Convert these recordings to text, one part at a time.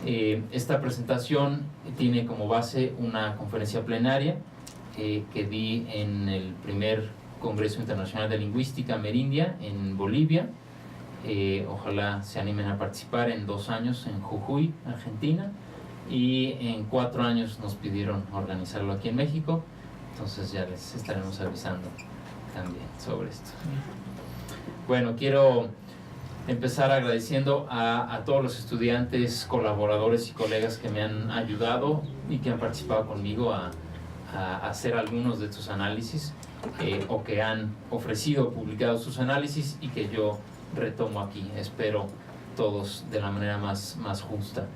Esta presentación tiene como base una conferencia plenaria que di en el primer Congreso Internacional de Lingüística Merindia en Bolivia. Ojalá se animen a participar en 2 años en Jujuy, Argentina, y en 4 años nos pidieron organizarlo aquí en México, entonces ya les estaremos avisando también sobre esto. Bueno, quiero empezar agradeciendo a todos los estudiantes, colaboradores y colegas que me han ayudado y que han participado conmigo a hacer algunos de estos análisis, o que han ofrecido, publicado sus análisis y que yo retomo aquí, espero todos de la manera más justa.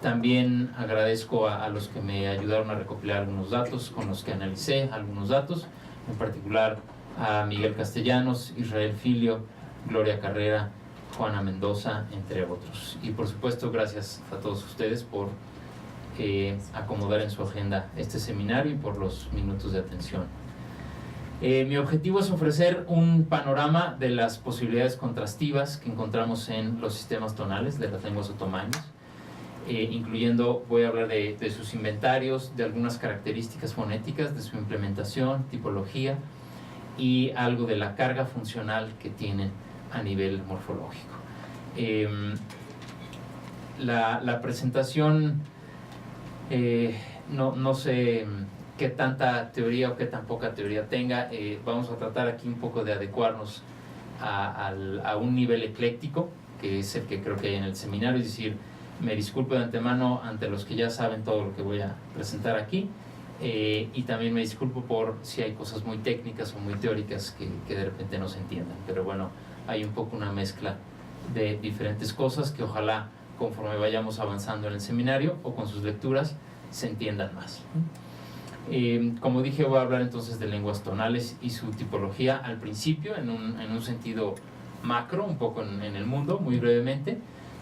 También agradezco a los que me ayudaron a recopilar algunos datos, con los que analicé algunos datos, en particular a Miguel Castellanos, Israel Filio, Gloria Carrera, Juana Mendoza, entre otros. Y por supuesto, gracias a todos ustedes por acomodar en su agenda este seminario y por los minutos de atención. Mi objetivo es ofrecer un panorama de las posibilidades contrastivas que encontramos en los sistemas tonales de las lenguas otomangues, incluyendo, voy a hablar de sus inventarios, de algunas características fonéticas, de su implementación, tipología y algo de la carga funcional que tienen a nivel morfológico. La presentación, no sé qué tanta teoría o qué tan poca teoría tenga. Vamos a tratar aquí un poco de adecuarnos a un nivel ecléctico, que es el que creo que hay en el seminario, es decir, me disculpo de antemano ante los que ya saben todo lo que voy a presentar aquí, y también me disculpo por si hay cosas muy técnicas o muy teóricas que de repente no se entiendan, pero bueno, hay un poco una mezcla de diferentes cosas que ojalá conforme vayamos avanzando en el seminario o con sus lecturas se entiendan más. Como dije, voy a hablar entonces de lenguas tonales y su tipología al principio en un sentido macro, un poco en el mundo, muy brevemente.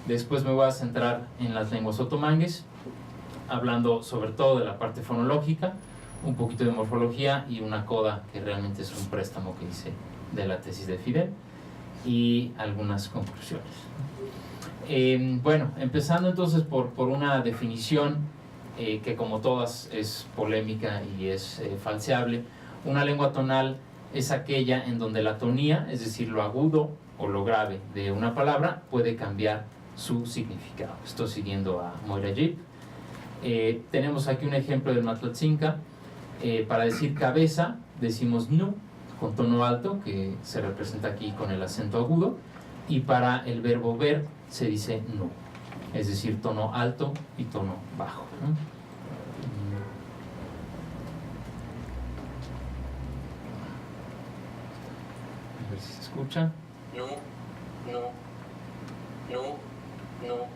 Después me voy a centrar en las lenguas otomangues, hablando sobre todo de la parte fonológica, un poquito de morfología y una coda que realmente es un préstamo que hice de la tesis de Fidel, y algunas conclusiones. Bueno, empezando entonces por una definición que como todas es polémica y es falseable. Una lengua tonal es aquella en donde la tonía, es decir, lo agudo o lo grave de una palabra, puede cambiar su significado. Estoy siguiendo a Moira Yip. Tenemos aquí un ejemplo del Matlatzinca. Para decir cabeza decimos nu, con tono alto, que se representa aquí con el acento agudo, y para el verbo ver se dice nu, es decir, tono alto y tono bajo, ¿no? A ver si se escucha. No, no, no, no.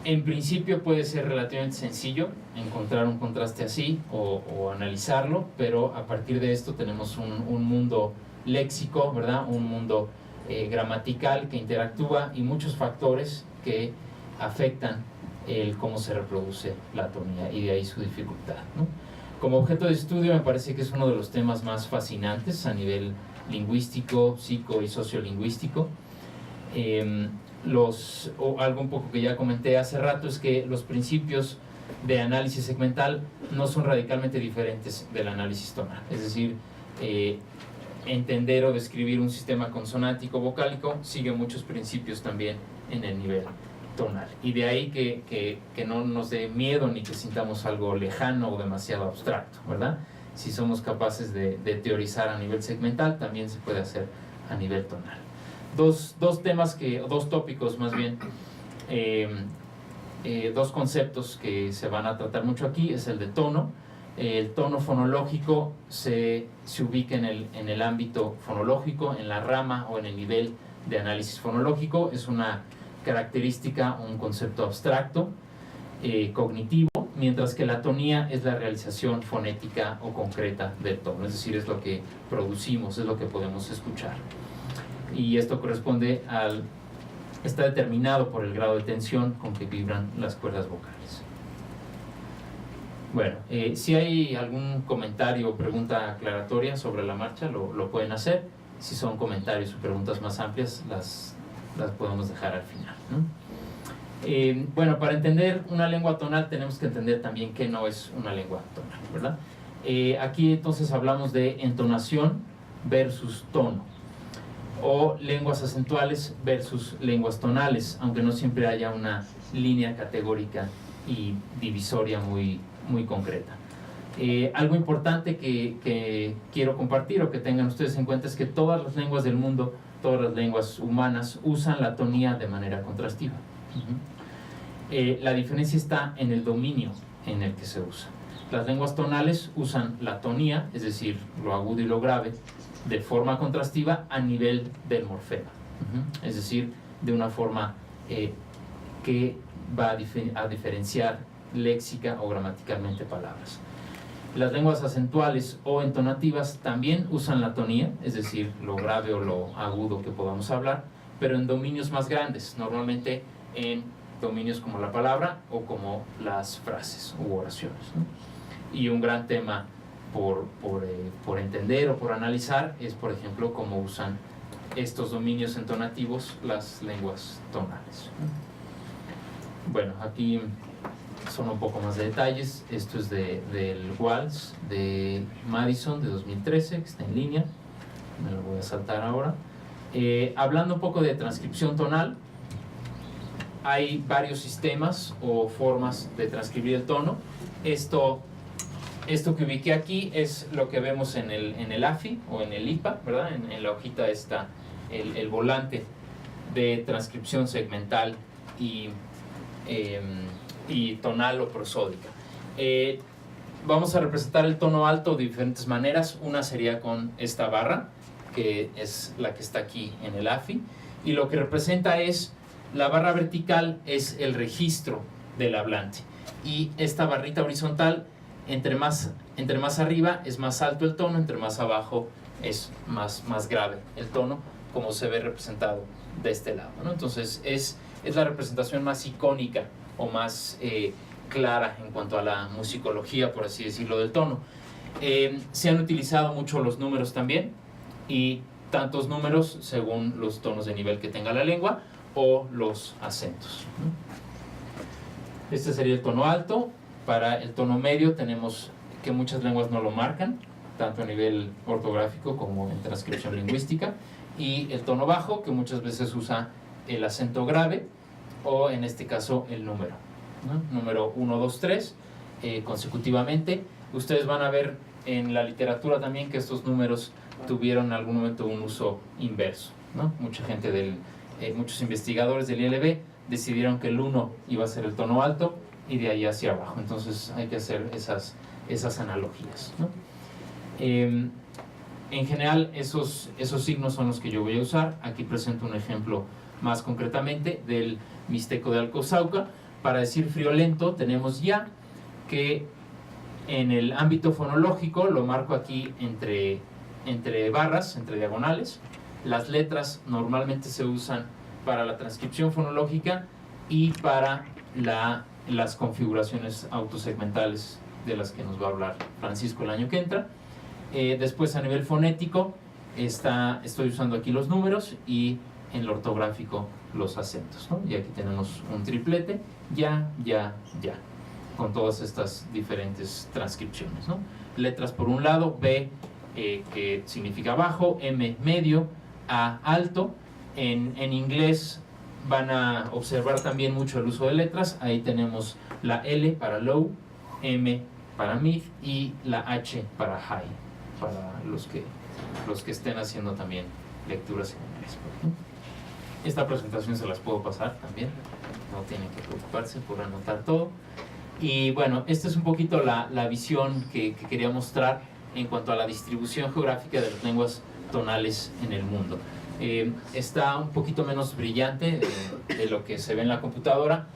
En principio puede ser relativamente sencillo encontrar un contraste así o analizarlo, pero a partir de esto tenemos un mundo léxico, ¿verdad? Un mundo gramatical que interactúa y muchos factores que afectan el cómo se reproduce la tonía y de ahí su dificultad, ¿no? Como objeto de estudio me parece que es uno de los temas más fascinantes a nivel lingüístico, psico y sociolingüístico. Algo un poco que ya comenté hace rato es que los principios de análisis segmental no son radicalmente diferentes del análisis tonal, es decir, entender o describir un sistema consonántico vocálico sigue muchos principios también en el nivel tonal, y de ahí que no nos dé miedo ni que sintamos algo lejano o demasiado abstracto, ¿verdad? Si somos capaces de teorizar a nivel segmental, también se puede hacer a nivel tonal. Dos tópicos más bien, dos conceptos que se van a tratar mucho aquí es el de tono. El tono fonológico se ubica en el ámbito fonológico, en la rama o en el nivel de análisis fonológico. Es una característica, un concepto abstracto, cognitivo, mientras que la tonía es la realización fonética o concreta del tono, es decir, es lo que producimos, es lo que podemos escuchar. Y esto está determinado por el grado de tensión con que vibran las cuerdas vocales. Bueno, si hay algún comentario o pregunta aclaratoria sobre la marcha, lo pueden hacer. Si son comentarios o preguntas más amplias, las las podemos dejar al final, ¿no? Bueno, para entender una lengua tonal tenemos que entender también qué no es una lengua tonal, ¿verdad? Aquí entonces hablamos de entonación versus tono, o lenguas acentuales versus lenguas tonales, aunque no siempre haya una línea categórica y divisoria muy concreta. Algo importante que quiero compartir o que tengan ustedes en cuenta es que todas las lenguas del mundo, todas las lenguas humanas usan la tonía de manera contrastiva. La diferencia está en el dominio en el que se usa. Las lenguas tonales usan la tonía, es decir, lo agudo y lo grave, de forma contrastiva a nivel del morfema. Es decir, de una forma que va a diferenciar léxica o gramaticalmente palabras. Las lenguas acentuales o entonativas también usan la tonía, es decir, lo grave o lo agudo que podamos hablar, pero en dominios más grandes, normalmente en dominios como la palabra o como las frases u oraciones, ¿no? Y un gran tema por entender o por analizar es, por ejemplo, cómo usan estos dominios entonativos las lenguas tonales. Bueno, aquí son un poco más de detalles. Esto es del Walsh de Madison de 2013, que está en línea. Me lo voy a saltar ahora. Hablando un poco de transcripción tonal, hay varios sistemas o formas de transcribir el tono. Esto que ubiqué aquí es lo que vemos en el AFI o en el IPA, ¿verdad? En la hojita está el volante de transcripción segmental y tonal o prosódica. Vamos a representar el tono alto de diferentes maneras. Una sería con esta barra, que es la que está aquí en el AFI, y lo que representa es la barra vertical es el registro del hablante, y esta barrita horizontal, entre más arriba es más alto el tono, entre más abajo es más grave el tono, como se ve representado de este lado, ¿no? Entonces es la representación más icónica o más clara en cuanto a la musicología, por así decirlo, del tono. Se han utilizado mucho los números también, y tantos números según los tonos de nivel que tenga la lengua o los acentos. Este sería el tono alto. Para el tono medio tenemos que muchas lenguas no lo marcan, tanto a nivel ortográfico como en transcripción lingüística, y el tono bajo, que muchas veces usa el acento grave o en este caso el número, ¿no? Número 1, 2, 3 consecutivamente. Ustedes van a ver en la literatura también que estos números tuvieron en algún momento un uso inverso, ¿no? Muchos investigadores del ILB decidieron que el 1 iba a ser el tono alto y de ahí hacia abajo. Entonces hay que hacer esas analogías, ¿no? En general esos signos son los que yo voy a usar. Aquí presento un ejemplo más concretamente del Mixteco de Alcozauca. Para decir friolento tenemos ya que en el ámbito fonológico lo marco aquí entre barras, entre diagonales. Las letras normalmente se usan para la transcripción fonológica y para las configuraciones autosegmentales de las que nos va a hablar Francisco el año que entra. Después a nivel fonético estoy usando aquí los números y en lo ortográfico los acentos, ¿no? Y aquí tenemos un triplete, ya, con todas estas diferentes transcripciones, ¿no? Letras por un lado, B que significa bajo, M medio, A alto. En inglés van a observar también mucho el uso de letras. Ahí tenemos la L para low, M para mid y la H para high, para los que estén haciendo también lecturas en inglés. Esta presentación se las puedo pasar también, no tienen que preocuparse por anotar todo. Y bueno, esta es un poquito la visión que quería mostrar en cuanto a la distribución geográfica de las lenguas tonales en el mundo. Está un poquito menos brillante de lo que se ve en la computadora.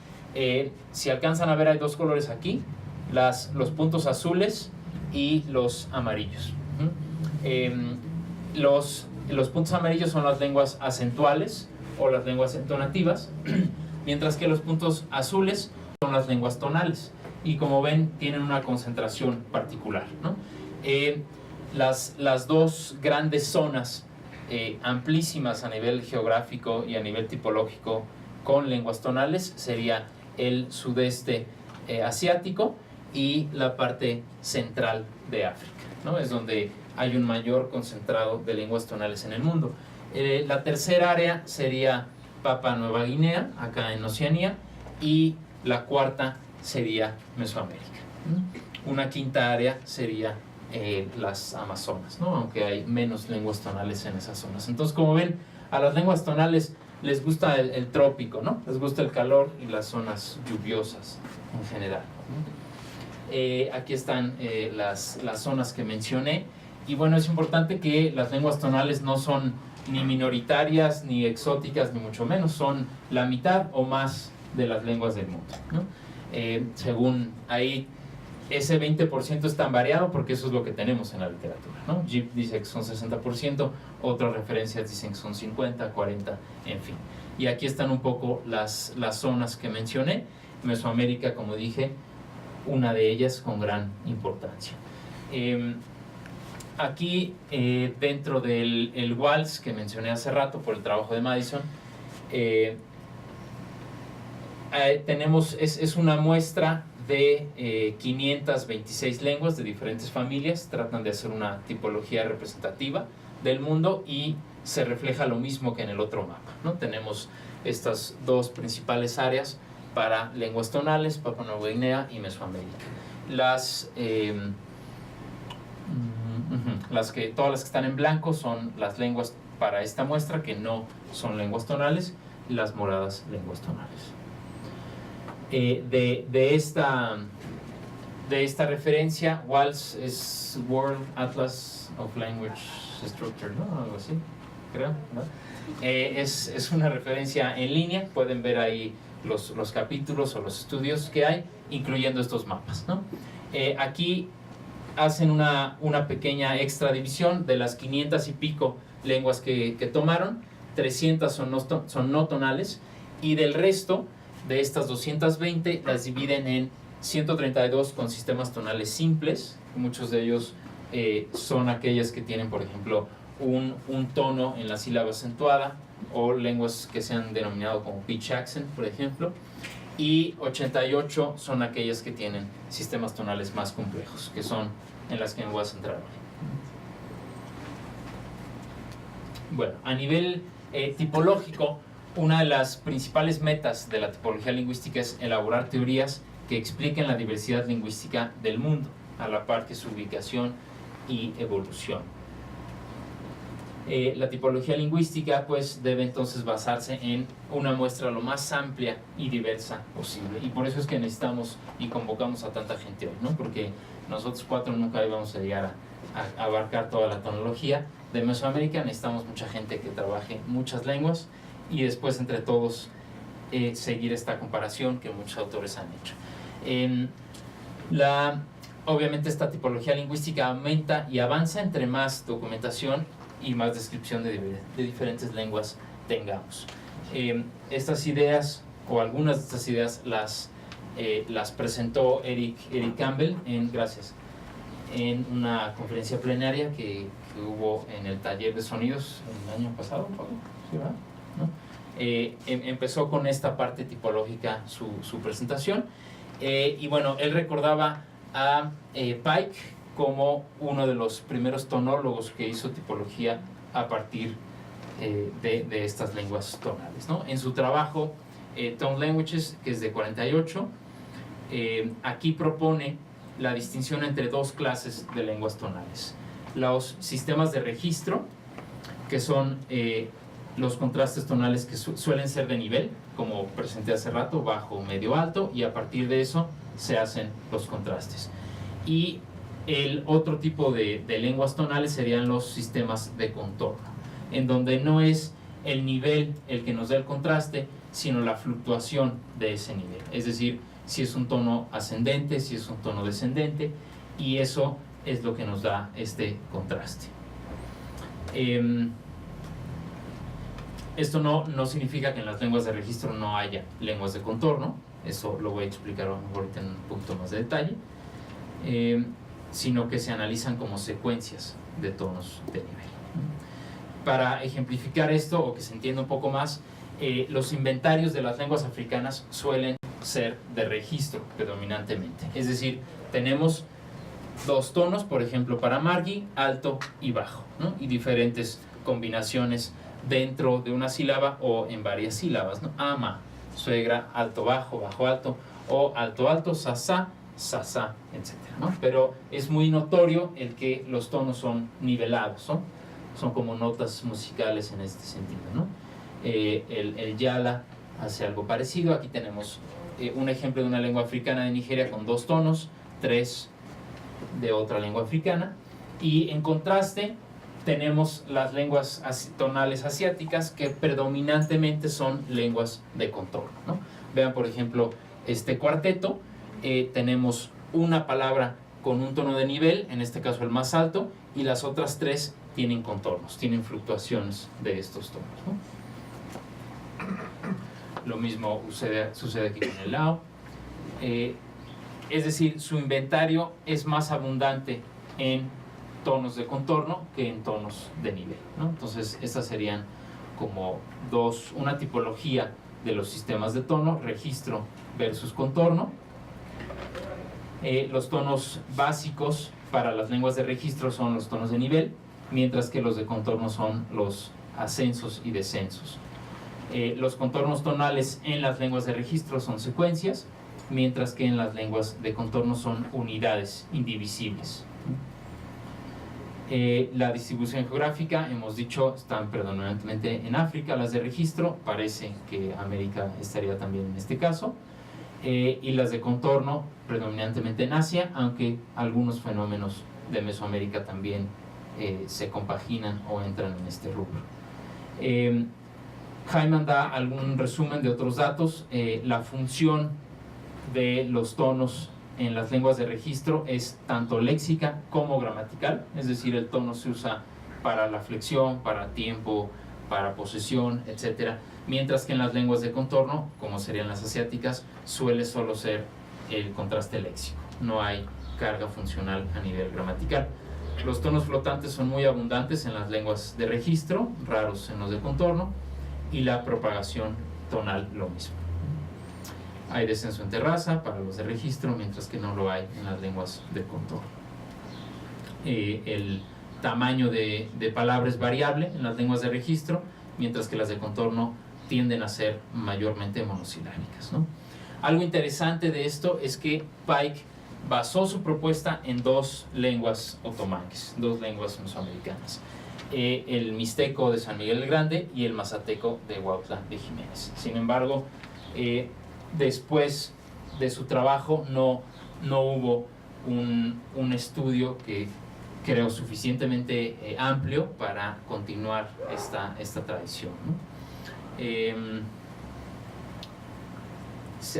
Si alcanzan a ver, hay dos colores aquí, los puntos azules y los amarillos. Los puntos amarillos son las lenguas acentuales o las lenguas entonativas, mientras que los puntos azules son las lenguas tonales, y como ven tienen una concentración particular, ¿no? Las dos grandes zonas amplísimas a nivel geográfico y a nivel tipológico con lenguas tonales sería el sudeste asiático y la parte central de África, ¿no? Es donde hay un mayor concentrado de lenguas tonales en el mundo. La tercera área sería Papua Nueva Guinea, acá en Oceanía, y la cuarta sería Mesoamérica. Una quinta área sería las Amazonas, ¿no? Aunque hay menos lenguas tonales en esas zonas. Entonces, como ven, a las lenguas tonales les gusta el trópico, ¿no? Les gusta el calor y las zonas lluviosas en general. Aquí están las zonas que mencioné. Y bueno, es importante que las lenguas tonales no son ni minoritarias, ni exóticas, ni mucho menos. Son la mitad o más de las lenguas del mundo, ¿no? Según ahí, ese 20% es tan variado porque eso es lo que tenemos en la literatura, ¿no? Jip dice que son 60%, otras referencias dicen que son 50, 40, en fin. Y aquí están un poco las zonas que mencioné. Mesoamérica, como dije, una de ellas con gran importancia. Aquí, dentro del WALS que mencioné hace rato por el trabajo de Madison, tenemos, es una muestra de 526 lenguas de diferentes familias. Tratan de hacer una tipología representativa del mundo y se refleja lo mismo que en el otro mapa, ¿no? Tenemos estas dos principales áreas para lenguas tonales, Papua Nueva Guinea y Mesoamérica. Todas las que están en blanco son las lenguas para esta muestra que no son lenguas tonales, y las moradas lenguas tonales. De esta referencia, WALS es World Atlas of Language Structure, ¿no? Algo así, creo, ¿no? Es una referencia en línea, pueden ver ahí los capítulos o los estudios que hay, incluyendo estos mapas, ¿no? Aquí hacen una pequeña extra división de las 500 y pico lenguas que tomaron. 300 son no tonales, y del resto de estas 220 las dividen en 132 con sistemas tonales simples. Muchos de ellos son aquellas que tienen, por ejemplo, un tono en la sílaba acentuada, o lenguas que se han denominado como pitch accent, por ejemplo, y 88 son aquellas que tienen sistemas tonales más complejos, que son en las que me voy a centrar hoy. Bueno, a nivel tipológico, una de las principales metas de la tipología lingüística es elaborar teorías que expliquen la diversidad lingüística del mundo, a la par que su ubicación y evolución. La tipología lingüística pues debe entonces basarse en una muestra lo más amplia y diversa posible, y por eso es que necesitamos y convocamos a tanta gente hoy, ¿no? Porque nosotros cuatro nunca íbamos a llegar a abarcar toda la tonología de Mesoamérica. Necesitamos mucha gente que trabaje muchas lenguas y después entre todos seguir esta comparación que muchos autores han hecho. Obviamente esta tipología lingüística aumenta y avanza entre más documentación y más descripción de diferentes lenguas tengamos. Estas ideas, o algunas de estas ideas, las presentó Eric Campbell en una conferencia plenaria que hubo en el taller de sonidos el año pasado, ¿sí, verdad? ¿No? Empezó con esta parte tipológica su presentación, y bueno, él recordaba a Pike como uno de los primeros tonólogos que hizo tipología a partir de estas lenguas tonales, ¿no? En su trabajo Tone Languages, que es de 48, aquí propone la distinción entre dos clases de lenguas tonales: los sistemas de registro, que son los contrastes tonales que suelen ser de nivel, como presenté hace rato, bajo, medio, alto, y a partir de eso se hacen los contrastes. Y el otro tipo de lenguas tonales serían los sistemas de contorno, en donde no es el nivel el que nos da el contraste, sino la fluctuación de ese nivel. Es decir, si es un tono ascendente, si es un tono descendente, y eso es lo que nos da este contraste. Esto no significa que en las lenguas de registro no haya lenguas de contorno, eso lo voy a explicar ahorita en un poquito más de detalle, sino que se analizan como secuencias de tonos de nivel. Para ejemplificar esto, o que se entienda un poco más, los inventarios de las lenguas africanas suelen ser de registro predominantemente. Es decir, tenemos dos tonos, por ejemplo, para Margi, alto y bajo, ¿no? Y diferentes combinaciones dentro de una sílaba o en varias sílabas, ¿no? Ama, suegra, alto, bajo, bajo, alto, o alto, alto, sasa, sasa, etc., ¿no? Pero es muy notorio el que los tonos son nivelados, ¿no? Son como notas musicales en este sentido, ¿no? El yala hace algo parecido. Aquí tenemos un ejemplo de una lengua africana de Nigeria con dos tonos, tres de otra lengua africana, y en contraste tenemos las lenguas tonales asiáticas, que predominantemente son lenguas de contorno, ¿no? Vean, por ejemplo, este cuarteto, tenemos una palabra con un tono de nivel, en este caso el más alto, y las otras tres tienen contornos, tienen fluctuaciones de estos tonos, ¿no? Lo mismo sucede aquí con el lao. Es decir, su inventario es más abundante en tonos de contorno que en tonos de nivel, ¿no? Entonces, estas serían como una tipología de los sistemas de tono, registro versus contorno. Los tonos básicos para las lenguas de registro son los tonos de nivel, mientras que los de contorno son los ascensos y descensos. Los contornos tonales en las lenguas de registro son secuencias, mientras que en las lenguas de contorno son unidades indivisibles. La distribución geográfica, hemos dicho, están predominantemente en África. Las de registro, parece que América estaría también en este caso, y las de contorno predominantemente en Asia, aunque algunos fenómenos de Mesoamérica también se compaginan o entran en este rubro. Hyman da algún resumen de otros datos. La función de los tonos en las lenguas de registro es tanto léxica como gramatical, es decir, el tono se usa para la flexión, para tiempo, para posesión, etc. Mientras que en las lenguas de contorno, como serían las asiáticas, suele solo ser el contraste léxico, no hay carga funcional a nivel gramatical. Los tonos flotantes son muy abundantes en las lenguas de registro, raros en los de contorno, y la propagación tonal lo mismo. Hay descenso en terraza para los de registro, mientras que no lo hay en las lenguas de contorno. El tamaño de palabra es variable en las lenguas de registro, mientras que las de contorno tienden a ser mayormente monosilábicas, ¿no? Algo interesante de esto es que Pike basó su propuesta en dos lenguas otomangues, dos lenguas mesoamericanas. El mixteco de San Miguel el Grande y el mazateco de Huautla de Jiménez. Sin embargo, después de su trabajo no hubo un estudio que creo suficientemente amplio para continuar esta tradición, ¿no?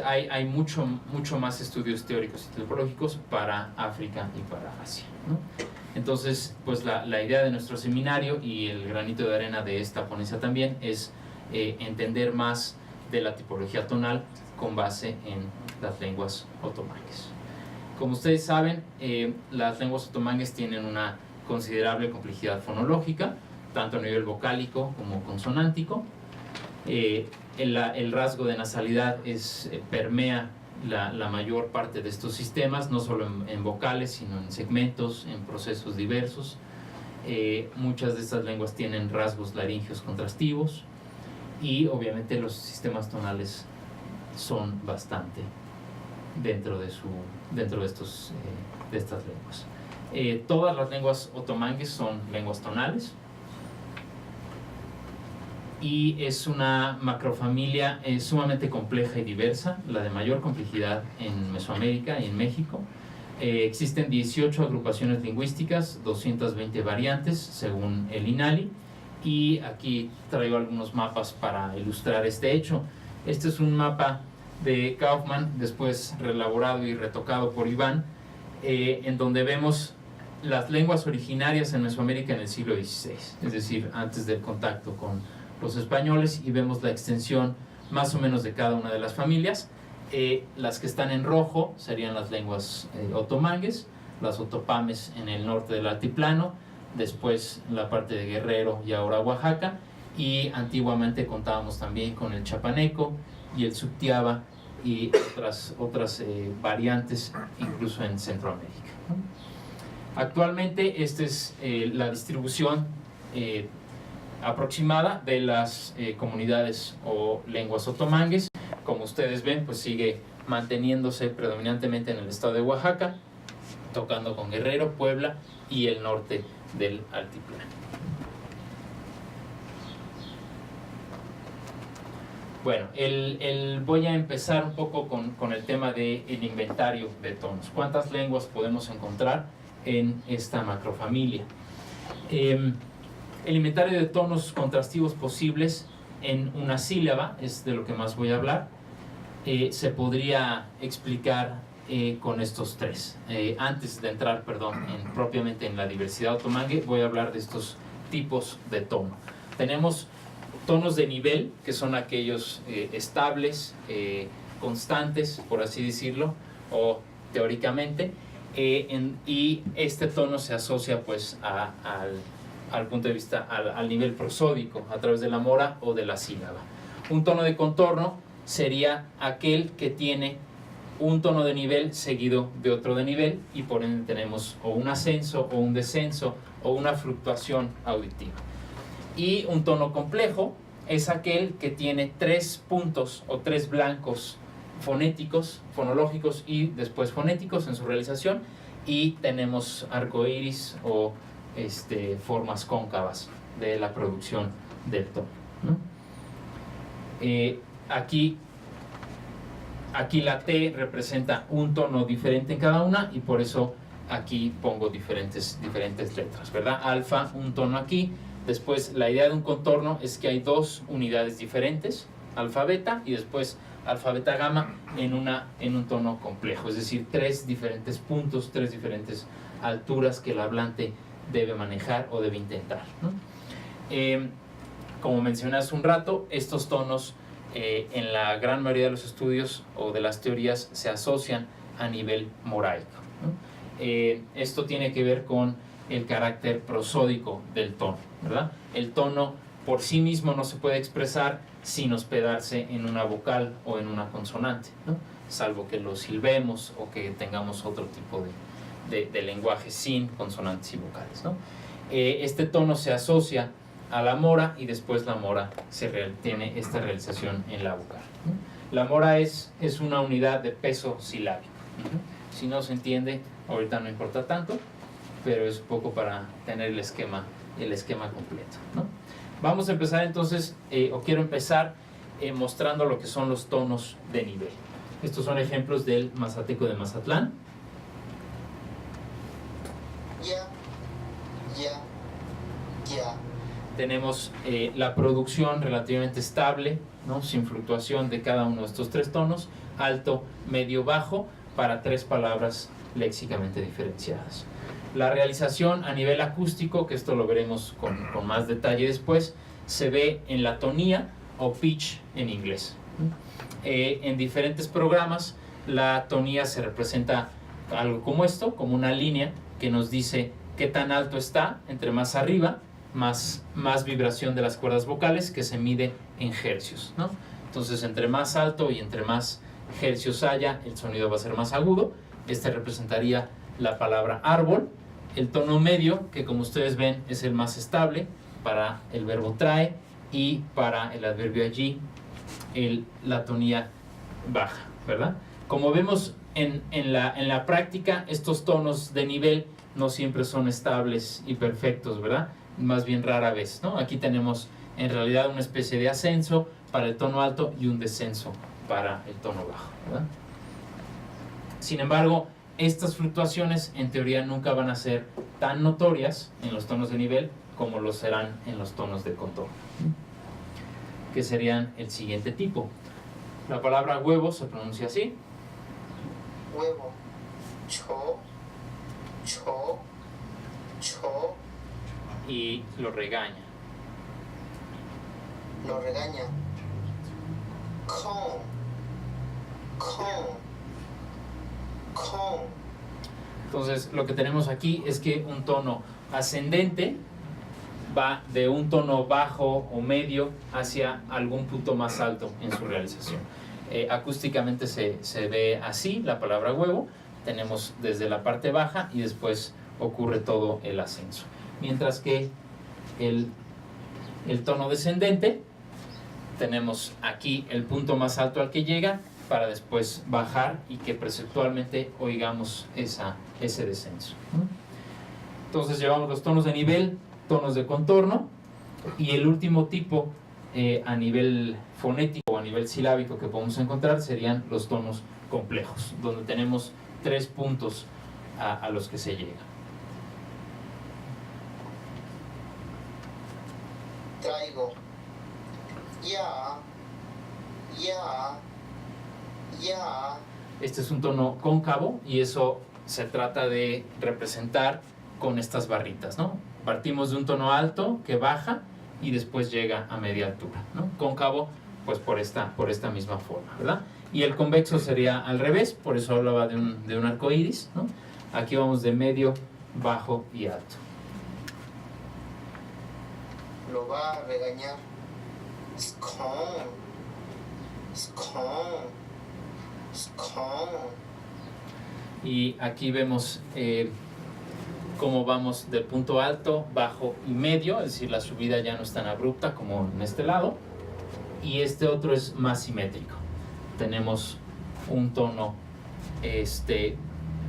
Hay mucho más estudios teóricos y tipológicos para África y para Asia, ¿no? Entonces, pues la idea de nuestro seminario y el granito de arena de esta ponencia también es entender más de la tipología tonal con base en las lenguas otomangues. Como ustedes saben, las lenguas otomangues tienen una considerable complejidad fonológica, tanto a nivel vocálico como consonántico. El rasgo de nasalidad permea la mayor parte de estos sistemas, no solo en vocales, sino en segmentos, en procesos diversos. Muchas de estas lenguas tienen rasgos laringeos contrastivos y obviamente los sistemas tonales son bastante dentro de estas lenguas. Todas las lenguas otomangues son lenguas tonales y es una macrofamilia sumamente compleja y diversa, la de mayor complejidad en Mesoamérica y en México. Existen 18 agrupaciones lingüísticas, 220 variantes según el INALI, y aquí traigo algunos mapas para ilustrar este hecho. Este es un mapa de Kaufman, después reelaborado y retocado por Iván, en donde vemos las lenguas originarias en Mesoamérica en el siglo XVI, es decir, antes del contacto con los españoles, y vemos la extensión más o menos de cada una de las familias. Las que están en rojo serían las lenguas otomangues, las otopames en el norte del altiplano, después la parte de Guerrero y ahora Oaxaca, y antiguamente contábamos también con el chapaneco y el subtiaba y otras variantes incluso en Centroamérica, ¿no? Actualmente esta es la distribución aproximada de las comunidades o lenguas otomangues. Como ustedes ven, pues sigue manteniéndose predominantemente en el estado de Oaxaca, tocando con Guerrero, Puebla y el norte del altiplano. Bueno, voy a empezar un poco con el tema del inventario de tonos. ¿Cuántas lenguas podemos encontrar en esta macrofamilia? El inventario de tonos contrastivos posibles en una sílaba, es de lo que más voy a hablar, se podría explicar con estos tres. Antes de entrar, propiamente en la diversidad otomangue, voy a hablar de estos tipos de tono. Tenemos tonos de nivel, que son aquellos estables, constantes, por así decirlo, o teóricamente, y este tono se asocia pues al punto de vista, al nivel prosódico, a través de la mora o de la sílaba. Un tono de contorno sería aquel que tiene un tono de nivel seguido de otro de nivel, y por ende tenemos o un ascenso o un descenso o una fluctuación auditiva. Y un tono complejo es aquel que tiene 3 puntos o 3 blancos fonéticos, fonológicos y después fonéticos en su realización, y tenemos arcoíris o formas cóncavas de la producción del tono, ¿no? Aquí la T representa un tono diferente en cada una, y por eso aquí pongo diferentes letras, ¿verdad? Alfa, un tono aquí. Después, la idea de un contorno es que hay 2 unidades diferentes, alfa, beta, y después alfa, beta, gamma en un tono complejo, es decir, 3 diferentes puntos, 3 diferentes alturas que el hablante debe manejar o debe intentar, ¿no? Como mencioné hace un rato, estos tonos en la gran mayoría de los estudios o de las teorías se asocian a nivel moraico, ¿no? Esto tiene que ver con el carácter prosódico del tono, ¿verdad? El tono por sí mismo no se puede expresar sin hospedarse en una vocal o en una consonante, ¿no? Salvo que lo silbemos o que tengamos otro tipo de lenguaje sin consonantes y vocales, ¿no? Este tono se asocia a la mora, y después la mora tiene esta realización en la vocal, ¿no? La mora es una unidad de peso silábico, ¿no? Si no se entiende, ahorita no importa tanto, pero es un poco para tener el esquema completo, ¿no? Vamos a empezar entonces, quiero empezar mostrando lo que son los tonos de nivel. Estos son ejemplos del mazateco de Mazatlán. Ya. Tenemos la producción relativamente estable, ¿no? Sin fluctuación de cada uno de estos 3 tonos, alto, medio, bajo, para 3 palabras léxicamente diferenciadas. La realización a nivel acústico, que esto lo veremos con más detalle después, se ve en la tonía o pitch en inglés. En diferentes programas la tonía se representa algo como esto, como una línea que nos dice qué tan alto está. Entre más arriba, más vibración de las cuerdas vocales, que se mide en hercios, ¿no? Entonces, entre más alto y entre más hercios haya, el sonido va a ser más agudo. Este representaría la palabra árbol. El tono medio, que como ustedes ven es el más estable para el verbo trae, y para el adverbio allí la tonía baja, ¿verdad? Como vemos en la práctica, estos tonos de nivel no siempre son estables y perfectos, ¿verdad? Más bien rara vez, ¿no? Aquí tenemos en realidad una especie de ascenso para el tono alto y un descenso para el tono bajo, ¿verdad? Sin embargo, estas fluctuaciones en teoría nunca van a ser tan notorias en los tonos de nivel como lo serán en los tonos de contorno, que serían el siguiente tipo. La palabra huevo se pronuncia así. Huevo. Cho. Y lo regaña. Lo regaña. Con. Entonces lo que tenemos aquí es que un tono ascendente va de un tono bajo o medio hacia algún punto más alto en su realización. Acústicamente se ve así la palabra huevo. Tenemos desde la parte baja y después ocurre todo el ascenso. Mientras que el tono descendente, tenemos aquí el punto más alto al que llega para después bajar y que perceptualmente oigamos ese descenso. Entonces llevamos los tonos de nivel, tonos de contorno, y el último tipo a nivel fonético o a nivel silábico que podemos encontrar serían los tonos complejos, donde tenemos 3 puntos a los que se llega. Traigo. Ya. Este es un tono cóncavo y eso se trata de representar con estas barritas, ¿no? Partimos de un tono alto que baja y después llega a media altura, ¿no? Cóncavo, pues por esta misma forma, ¿verdad? Y el convexo sería al revés, por eso hablaba de un arco iris, ¿no? Aquí vamos de medio, bajo y alto. Lo va a regañar. Scone. Y aquí vemos cómo vamos de punto alto, bajo y medio, es decir, la subida ya no es tan abrupta como en este lado, y este otro es más simétrico. Tenemos un tono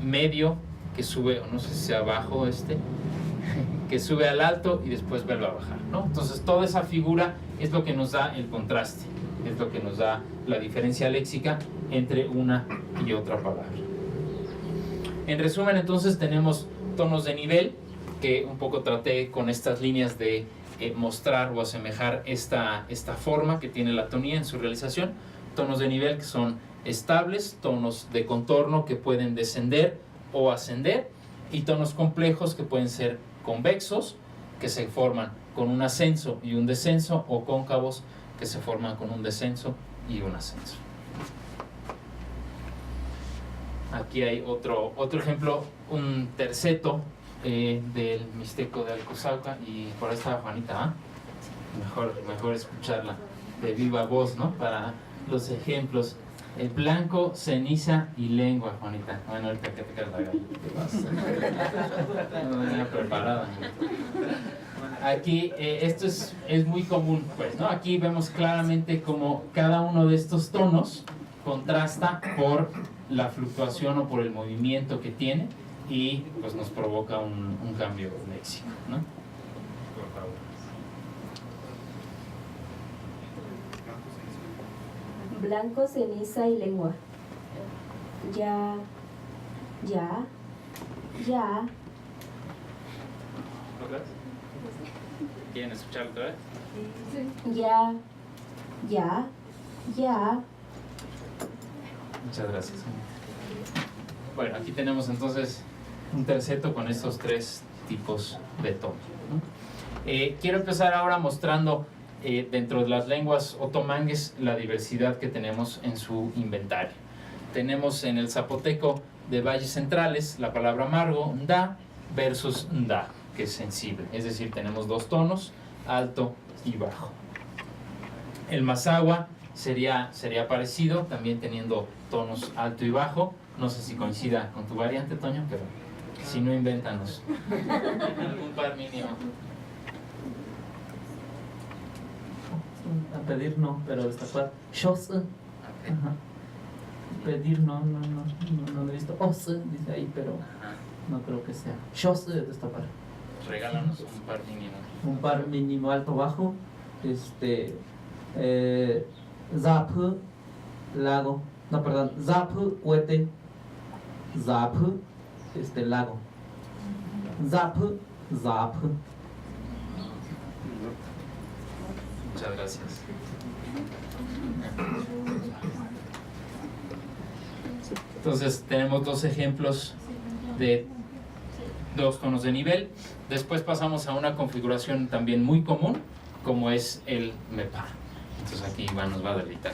medio que sube, no sé si sea bajo que sube al alto y después vuelve a bajar, ¿no? Entonces toda esa figura es lo que nos da el contraste, es lo que nos da la diferencia léxica entre una y otra palabra. En resumen, entonces tenemos tonos de nivel, que un poco traté con estas líneas de mostrar o asemejar esta forma que tiene la tonía en su realización. Tonos de nivel que son estables, tonos de contorno que pueden descender o ascender, y tonos complejos que pueden ser convexos, que se forman con un ascenso y un descenso, o cóncavos que se forman con un descenso y un ascenso. Aquí hay otro ejemplo, un terceto del Mixteco de Alcozauca, y por ahí está Juanita, mejor escucharla de viva voz, ¿no? Para los ejemplos. El blanco, ceniza y lengua, Juanita. Bueno, ahorita que te quedas la gallina. No venía preparada. Aquí, esto es muy común, pues, ¿no? Aquí vemos claramente cómo cada uno de estos tonos contrasta por la fluctuación o por el movimiento que tiene, y pues nos provoca un cambio léxico, ¿no? Por favor. Blanco, ceniza y lengua. Ya. ¿Quieren escucharlo otra vez? Ya. Muchas gracias. Bueno, aquí tenemos entonces un terceto con estos 3 tipos de tono, ¿no? Quiero empezar ahora mostrando dentro de las lenguas otomangues la diversidad que tenemos en su inventario. Tenemos en el zapoteco de valles centrales la palabra margo, nda, versus nda, que es sensible, es decir, tenemos 2 tonos, alto y bajo. El mazahua sería parecido, también teniendo tonos alto y bajo. No sé si coincida con tu variante, Toño, pero si no, invéntanos algún par mínimo. A pedir no, pero destapar. Pedir no lo he visto. Dice ahí, pero no creo que sea. Destapar. Regálanos un par mínimo. Un par mínimo alto bajo. Zap, lago. No, perdón. Zap, cohete. Zap, lago. Zap. Muchas gracias. Entonces tenemos 2 ejemplos de 2 tonos de nivel. Después pasamos a una configuración también muy común, como es el MEPA. Entonces aquí Iván nos va a deleitar.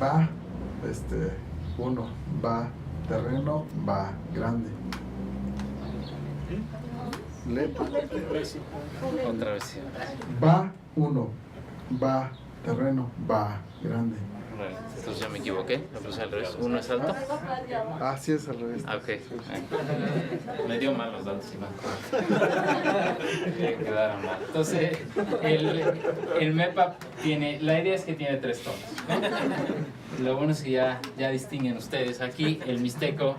Va, 1, ba, terreno, ba, grande. Letra. Otra vez. Sí. Ba, 1, ba, terreno, ba, grande. Vale, entonces ya me equivoqué, lo puse al revés. Uno es alto. Ah, sí, es al revés. Ah, ok. Me dio mal los datos, Iván. Quedaron mal. Entonces, el MEPA tiene, la idea es que tiene 3 tonos, ¿no? Lo bueno es que ya distinguen ustedes. Aquí el mixteco,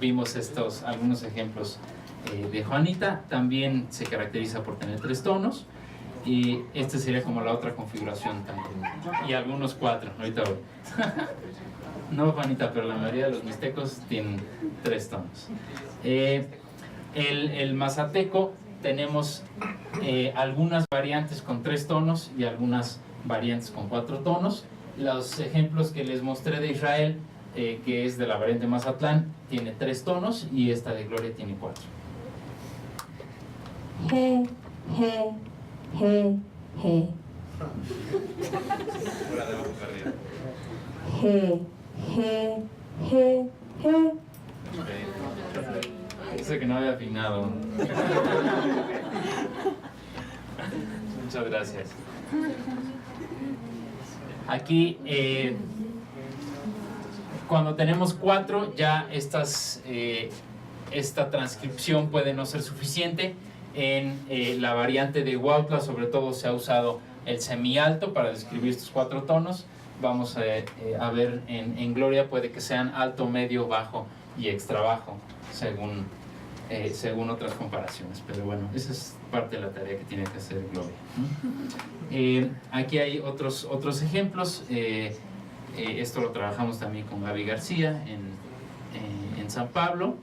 vimos algunos ejemplos de Juanita, también se caracteriza por tener 3 tonos. Y esta sería como la otra configuración también. Y algunos 4, ahorita voy. No, Juanita, pero la mayoría de los mixtecos tienen 3 tonos. El mazateco tenemos algunas variantes con 3 tonos y algunas variantes con 4 tonos. Los ejemplos que les mostré de Israel, que es de la variante Mazatlán, tiene 3 tonos y esta de Gloria tiene 4. He, he, he, he. He, he, he, he. Dice que no había afinado. Muchas gracias. Aquí, cuando tenemos 4, ya esta transcripción puede no ser suficiente. En la variante de Huautla, sobre todo, se ha usado el semialto para describir estos 4 tonos. Vamos a ver en Gloria, puede que sean alto, medio, bajo y extra bajo, según otras comparaciones. Pero bueno, esa es parte de la tarea que tiene que hacer Gloria. Aquí hay otros ejemplos. Esto lo trabajamos también con Gaby García en San Pablo.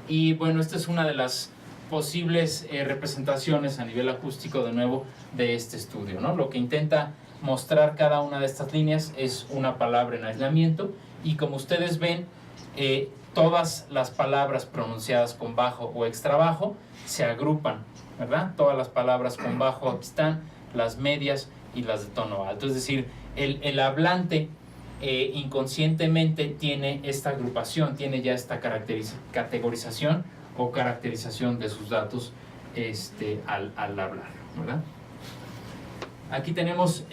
Y bueno, esta es una de las posibles representaciones a nivel acústico, de nuevo, de este estudio, ¿no? Lo que intenta mostrar cada una de estas líneas es una palabra en aislamiento, y como ustedes ven, todas las palabras pronunciadas con bajo o extra bajo se agrupan, ¿verdad? Todas las palabras con bajo aquí están, las medias y las de tono alto. Es decir, el hablante inconscientemente tiene esta agrupación, tiene ya esta categorización o caracterización de sus datos al hablar, ¿verdad? Aquí tenemos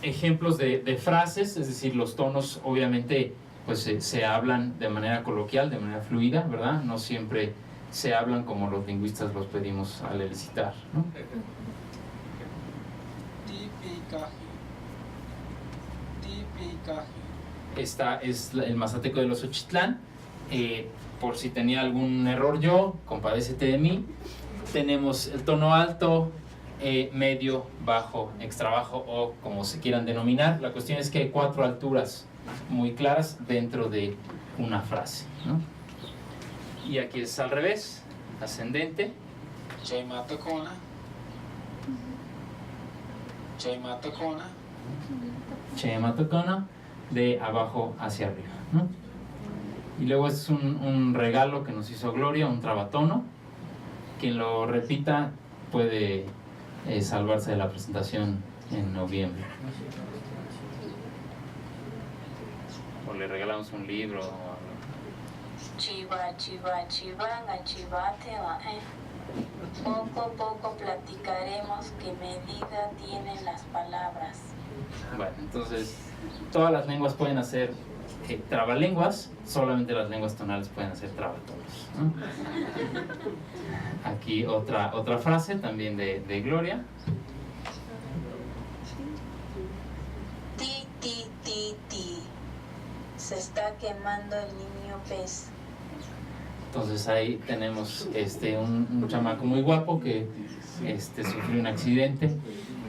ejemplos de frases, es decir, los tonos obviamente pues se hablan de manera coloquial, de manera fluida, ¿verdad? No siempre se hablan como los lingüistas los pedimos al elicitar, ¿no? Esta es el mazateco de los Ochitlán. Por si tenía algún error yo, compadécete de mí. Tenemos el tono alto, medio, bajo, extra bajo, o como se quieran denominar. La cuestión es que hay 4 alturas muy claras dentro de una frase, ¿no? Y aquí es al revés, ascendente. Chematokona, de abajo hacia arriba, ¿no? Y luego es un regalo que nos hizo Gloria, un trabatono. Quien lo repita puede salvarse de la presentación en noviembre. O le regalamos un libro o algo. Chiva, chiva, chivanga, chivate, Poco a poco platicaremos qué medida tienen las palabras. Bueno, entonces todas las lenguas pueden hacer trabalenguas, solamente las lenguas tonales pueden hacer trabatonos, ¿no? Aquí otra frase también de Gloria. Ti, ti, ti, ti. Se está quemando el niño pez. Entonces ahí tenemos un chamaco muy guapo que sufrió un accidente,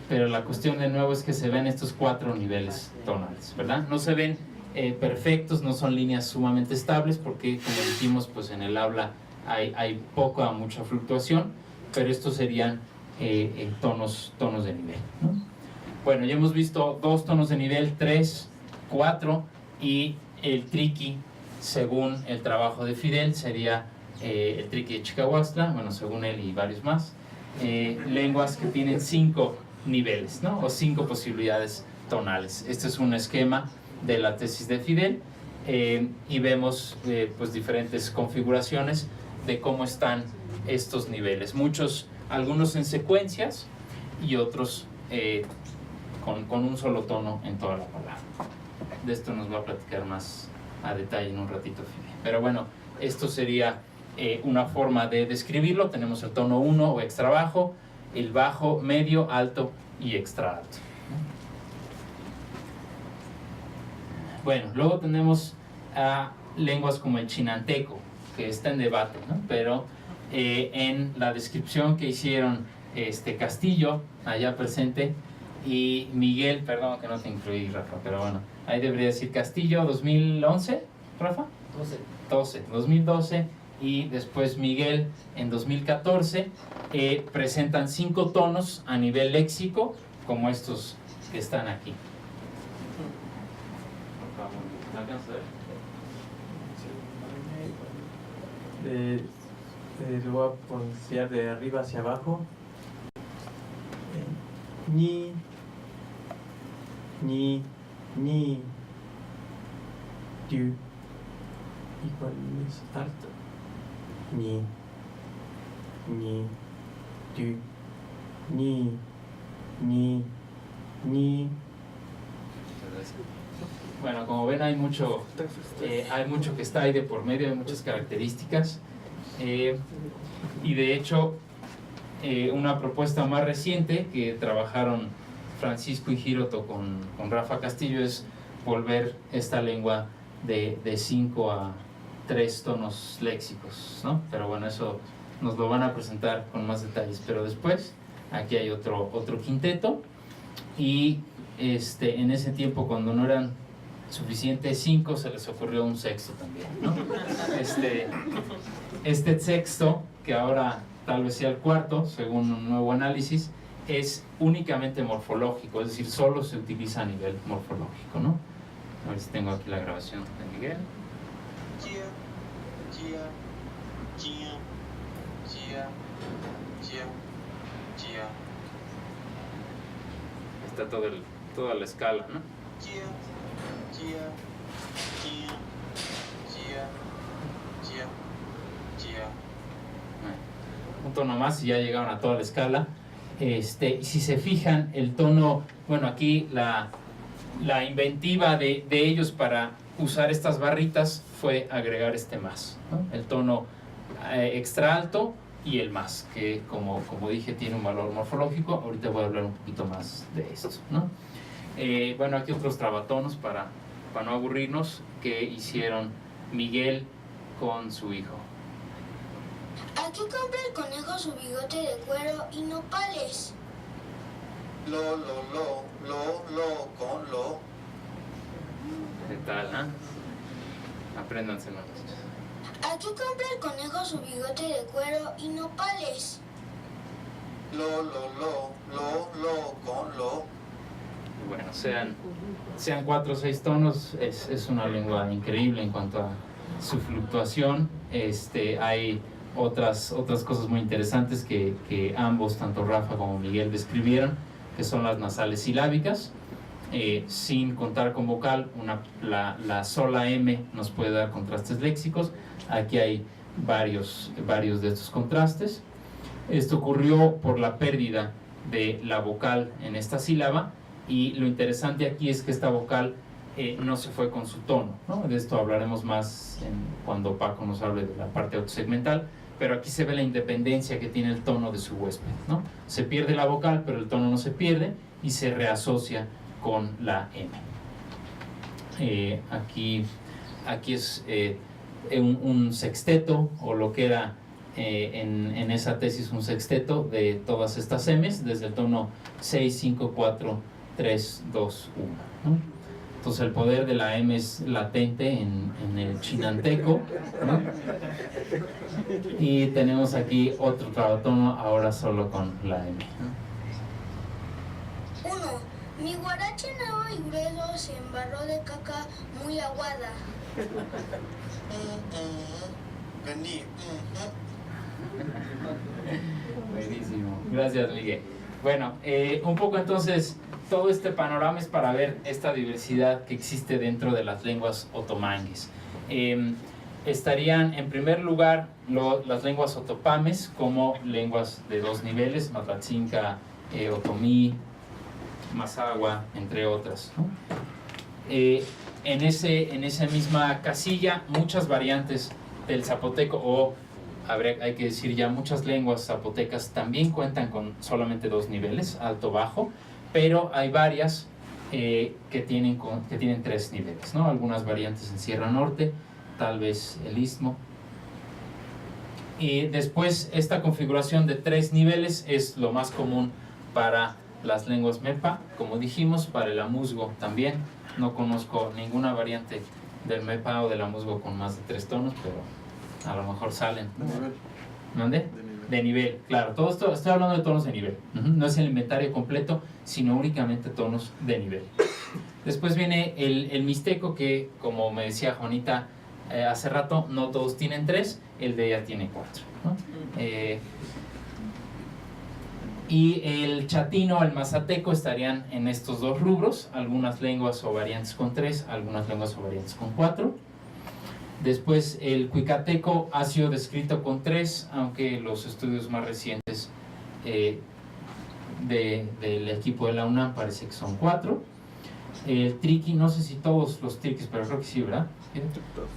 pero la cuestión de nuevo es que se ven estos 4 niveles tonales, ¿verdad? No se ven perfectos, no son líneas sumamente estables porque, como dijimos, pues en el habla hay poca o mucha fluctuación, pero estos serían tonos de nivel, ¿no? Bueno, ya hemos visto 2 tonos de nivel, 3, 4, y el triqui, según el trabajo de Fidel, sería el triqui de Chicahuastla, bueno, según él y varios más, lenguas que tienen 5 niveles, ¿no? O 5 posibilidades tonales. Este es un esquema de la tesis de Fidel, y vemos pues diferentes configuraciones de cómo están estos niveles. Algunos en secuencias y otros con un solo tono en toda la palabra. De esto nos va a platicar más a detalle en un ratito Fide. Pero bueno, esto sería una forma de describirlo. Tenemos el tono 1 o extra bajo, el bajo, medio, alto y extra alto. Bueno, luego tenemos lenguas como el chinanteco, que está en debate, ¿no? Pero en la descripción que hicieron Castillo, allá presente, y Miguel, perdón que no te incluí, Rafa, pero bueno, ahí debería decir Castillo, 2011, Rafa? 2012, y después Miguel en 2014, presentan 5 tonos a nivel léxico, como estos que están aquí. Lo voy a pronunciar de arriba hacia abajo. Ni, du. ¿Y cuál es alto? Ni, du, ni. Bueno, como ven hay mucho que está ahí de por medio, hay muchas características, y de hecho una propuesta más reciente que trabajaron Francisco y Hiroto con Rafa Castillo es volver esta lengua de 5 a 3 tonos léxicos, ¿no? Pero bueno, eso nos lo van a presentar con más detalles. Pero después, aquí hay otro quinteto, y en ese tiempo, cuando no eran suficientes 5, se les ocurrió un sexto también, ¿no? Este sexto, que ahora tal vez sea el cuarto, según un nuevo análisis, es únicamente morfológico, es decir, solo se utiliza a nivel morfológico, ¿no? A ver si tengo aquí la grabación de Miguel. Está toda la escala, ¿no? Un tono más y ya llegaron a toda la escala. Y si se fijan, el tono, bueno, aquí la inventiva de ellos para usar estas barritas fue agregar más, ¿no? El tono extra alto y el más, que como dije tiene un valor morfológico. Ahorita voy a hablar un poquito más de esto, ¿no? Bueno, aquí otros trabatonos para no aburrirnos, que hicieron Miguel con su hijo. Aquí compra el conejo su bigote de cuero y nopales. Lo, con lo. ¿Qué tal, Apréndanselo. Aquí compra el conejo su bigote de cuero y nopales. Lo, con lo. Bueno, sean 4 o 6 tonos, es una lengua increíble en cuanto a su fluctuación. Hay otras cosas muy interesantes que ambos, tanto Rafa como Miguel, describieron, que son las nasales silábicas. Sin contar con vocal, la sola M nos puede dar contrastes léxicos. Aquí hay varios de estos contrastes. Esto ocurrió por la pérdida de la vocal en esta sílaba, y lo interesante aquí es que esta vocal no se fue con su tono, ¿no? De esto hablaremos más cuando Paco nos hable de la parte autosegmental, pero aquí se ve la independencia que tiene el tono de su huésped, ¿no? Se pierde la vocal, pero el tono no se pierde y se reasocia con la M. Aquí es un sexteto, o lo que era en esa tesis un sexteto de todas estas M's, desde el tono 6, 5, 4, 3, 2, 1, ¿no? Entonces el poder de la M es latente en el chinanteco, ¿no? Y tenemos aquí otro trabatono, ahora solo con la M, ¿no? 1. Mi guarache nuevo y grueso se embarró de caca muy aguada. Vení. Buenísimo, gracias Miguel. Bueno, un poco entonces, todo este panorama es para ver esta diversidad que existe dentro de las lenguas otomangues. Estarían en primer lugar las lenguas otopames como lenguas de 2 niveles, Matlatzinca, Otomí, Mazahua, entre otras, ¿no? En esa misma casilla, muchas variantes del zapoteco, o hay que decir ya muchas lenguas zapotecas también cuentan con solamente 2 niveles, alto-bajo, pero hay varias que tienen 3 niveles, ¿no? Algunas variantes en Sierra Norte, tal vez el Istmo. Y después esta configuración de 3 niveles es lo más común para las lenguas Mepa, como dijimos, para el Amuzgo también. No conozco ninguna variante del Mepa o del Amuzgo con más de 3 tonos, pero a lo mejor salen. De nivel. ¿Dónde? De nivel. De nivel, claro. Todo esto, estoy hablando de tonos de nivel. No es el inventario completo, sino únicamente tonos de nivel. Después viene el mixteco, que como me decía Juanita hace rato, no todos tienen 3, el de ella tiene 4, ¿no? Y el chatino, el mazateco estarían en estos 2 rubros, algunas lenguas o variantes con 3, algunas lenguas o variantes con 4. Después el cuicateco ha sido descrito con 3, aunque los estudios más recientes del equipo de la UNAM parece que son 4. El triqui, no sé si todos los triquis, pero creo que sí, ¿verdad?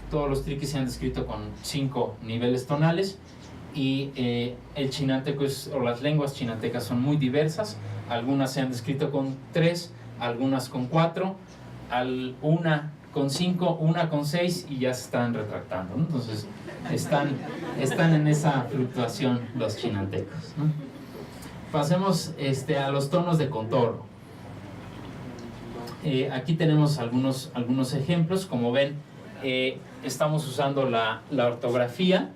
Todos los triquis se han descrito con 5 niveles tonales. Y el chinanteco o las lenguas chinantecas son muy diversas. Algunas se han descrito con 3, algunas con 4, una con 5, una con 6 y ya se están retractando, ¿no? Entonces están en esa fluctuación los chinantecos, ¿no? Pasemos a los tonos de contorno. Aquí tenemos algunos ejemplos. Como ven, estamos usando la ortografía.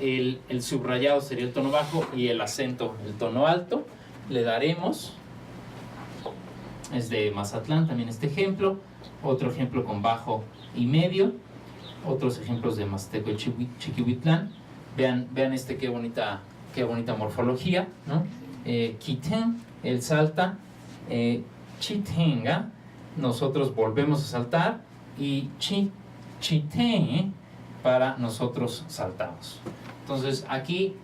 El subrayado sería el tono bajo y el acento el tono alto. Le daremos, es de Mazatlán también este ejemplo, otro ejemplo con bajo y medio, otros ejemplos de Mazteco y Chiquihuitlán. Vean qué bonita morfología, ¿no? Quiten, él salta, chitenga, nosotros volvemos a saltar, y chiten, para nosotros saltamos. Entonces aquí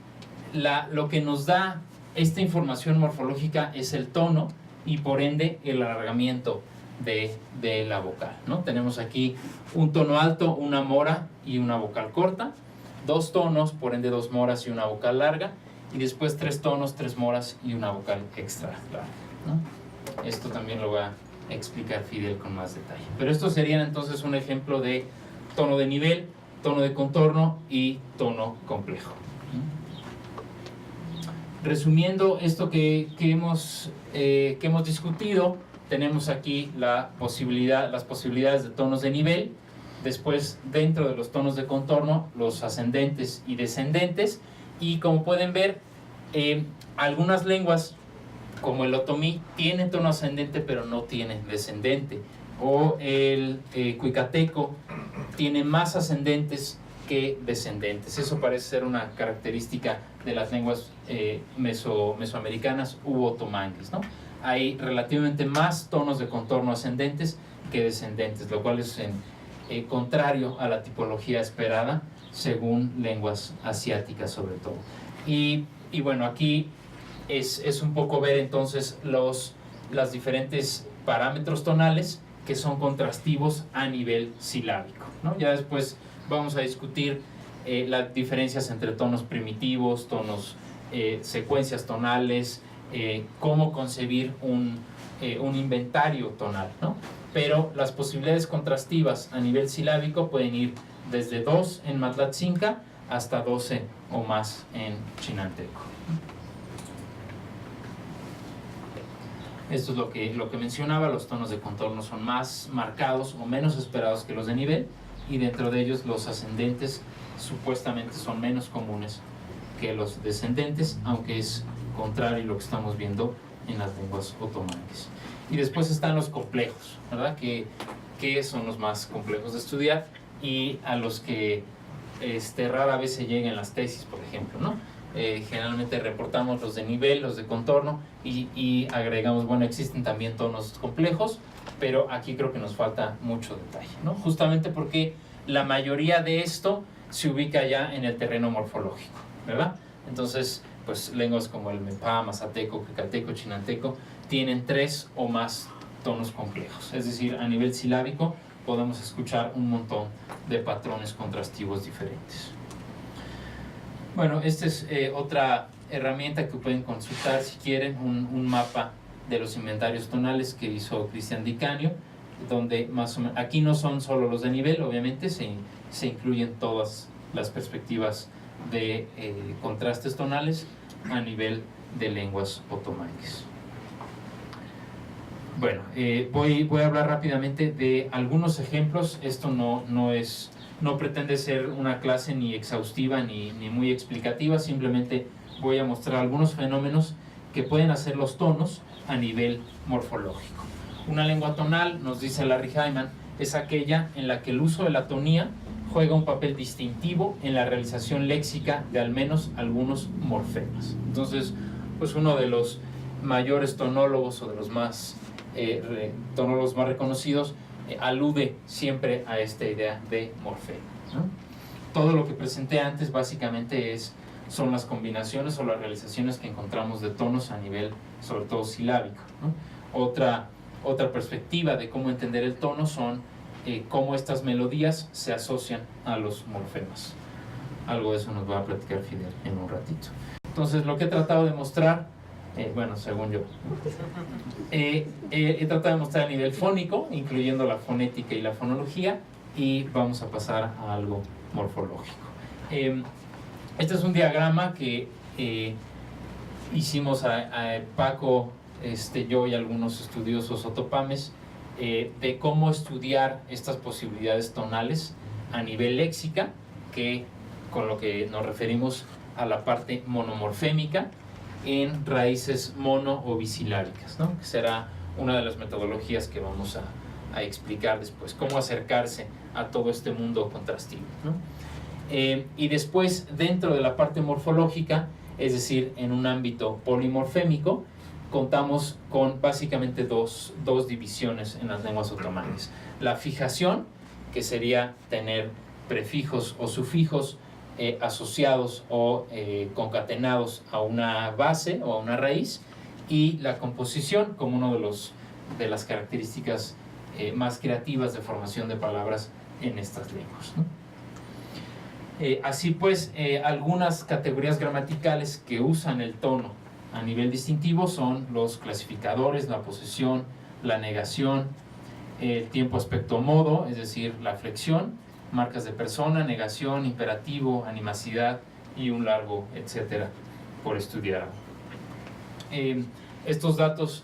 lo que nos da esta información morfológica es el tono y por ende el alargamiento de la vocal, ¿no? Tenemos aquí un tono alto, una mora y una vocal corta, 2 tonos, por ende 2 moras y una vocal larga, y después 3 tonos, 3 moras y una vocal extra larga, ¿no? Esto también lo va a explicar Fidel con más detalle. Pero estos serían entonces un ejemplo de tono de nivel, tono de contorno y tono complejo. Resumiendo esto que hemos discutido, tenemos aquí las posibilidades de tonos de nivel. Después, dentro de los tonos de contorno, los ascendentes y descendentes. Y como pueden ver, algunas lenguas, como el otomí, tienen tono ascendente pero no tienen descendente. O el cuicateco tiene más ascendentes que descendentes. Eso parece ser una característica de las lenguas mesoamericanas u otomangues, ¿no? Hay relativamente más tonos de contorno ascendentes que descendentes, lo cual es contrario a la tipología esperada según lenguas asiáticas sobre todo. Y bueno, aquí es un poco ver entonces los diferentes parámetros tonales que son contrastivos a nivel silábico, ¿no? Ya después vamos a discutir las diferencias entre tonos primitivos, tonos, secuencias tonales, cómo concebir un inventario tonal, ¿no? Pero las posibilidades contrastivas a nivel silábico pueden ir desde 2 en Matlatzinca hasta 12 o más en Chinanteco. Esto es lo que mencionaba, los tonos de contorno son más marcados o menos esperados que los de nivel, y dentro de ellos los ascendentes supuestamente son menos comunes que los descendentes, aunque es contrario a lo que estamos viendo en las lenguas otomangues. Y después están los complejos, ¿verdad? Que son los más complejos de estudiar y a los que rara vez se llega en las tesis, por ejemplo, ¿no? Generalmente reportamos los de nivel, los de contorno y agregamos, bueno, existen también tonos complejos, pero aquí creo que nos falta mucho detalle, ¿no? Justamente porque la mayoría de esto se ubica ya en el terreno morfológico, ¿verdad? Entonces, pues lenguas como el Mepá, Mazateco, Quecateco, Chinanteco tienen 3 o más tonos complejos, es decir, a nivel silábico podemos escuchar un montón de patrones contrastivos diferentes. Bueno, esta es otra herramienta que pueden consultar si quieren, un mapa de los inventarios tonales que hizo Cristian Di Canio, donde más o menos, aquí no son solo los de nivel, obviamente se incluyen todas las perspectivas de contrastes tonales a nivel de lenguas otomangues. Bueno, voy a hablar rápidamente de algunos ejemplos. Esto no pretende ser una clase ni exhaustiva ni muy explicativa, simplemente voy a mostrar algunos fenómenos que pueden hacer los tonos a nivel morfológico. Una lengua tonal, nos dice Larry Hyman, es aquella en la que el uso de la tonía juega un papel distintivo en la realización léxica de al menos algunos morfemas. Entonces, pues uno de los mayores tonólogos o de los tonólogos más reconocidos alude siempre a esta idea de morfema, ¿no? Todo lo que presenté antes básicamente son las combinaciones o las realizaciones que encontramos de tonos a nivel, sobre todo silábico, ¿no? Otra perspectiva de cómo entender el tono son cómo estas melodías se asocian a los morfemas. Algo de eso nos va a platicar Fidel en un ratito. Entonces, lo que he tratado de mostrar, bueno, según yo, he tratado de mostrar a nivel fónico, incluyendo la fonética y la fonología, y vamos a pasar a algo morfológico. Este es un diagrama que hicimos a Paco, yo y algunos estudiosos otopames, de cómo estudiar estas posibilidades tonales a nivel léxica, que con lo que nos referimos a la parte monomorfémica en raíces mono o bisilábicas, ¿no? Que será una de las metodologías que vamos a explicar después, cómo acercarse a todo este mundo contrastivo, ¿no? Y después, dentro de la parte morfológica, es decir, en un ámbito polimorfémico, contamos con básicamente dos divisiones en las lenguas otomanas. La fijación, que sería tener prefijos o sufijos asociados o concatenados a una base o a una raíz, y la composición como uno de las características más creativas de formación de palabras en estas lenguas, ¿no? Así pues, algunas categorías gramaticales que usan el tono a nivel distintivo son los clasificadores, la posesión, la negación, el tiempo, aspecto, modo, es decir, la flexión, marcas de persona, negación, imperativo, animacidad y un largo, etcétera, por estudiar. Estos datos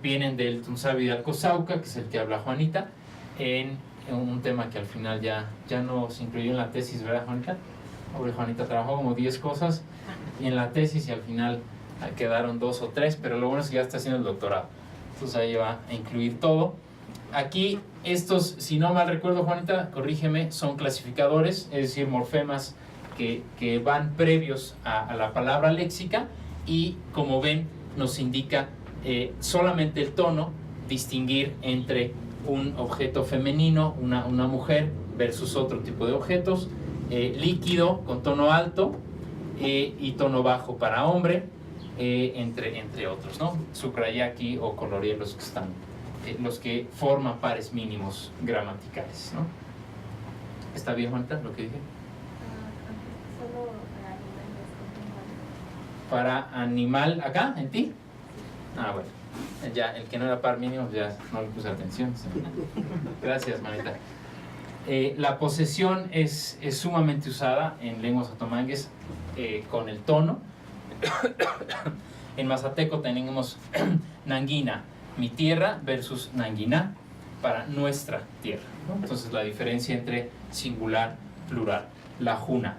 vienen del Tunsavi de Alcosauca, que es el que habla Juanita, en un tema que al final ya no se incluyó en la tesis, ¿verdad, Juanita? Pobre Juanita, trabajó como 10 cosas y en la tesis, y al final quedaron 2 o 3, pero lo bueno es que ya está haciendo el doctorado, entonces ahí va a incluir todo. Aquí estos, si no mal recuerdo, Juanita, corrígeme, son clasificadores, es decir, morfemas que van previos a la palabra léxica, y como ven nos indica solamente el tono, distinguir entre un objeto femenino, una mujer, versus otro tipo de objetos, líquido con tono alto y tono bajo para hombre, entre otros, ¿no? Subrayé aquí o coloreé los que están, los que forman pares mínimos gramaticales, ¿no? ¿Está bien, Juanita, lo que dije? Solo Para animal, ¿acá? ¿En ti? Ah, bueno. Ya, el que no era par mínimo, ya no le puse atención. ¿Sí? Gracias, manita. La posesión es sumamente usada en lenguas otomangues con el tono. En mazateco tenemos nanguina, mi tierra, versus nanguina, para nuestra tierra, ¿no? Entonces la diferencia entre singular, plural. La juna,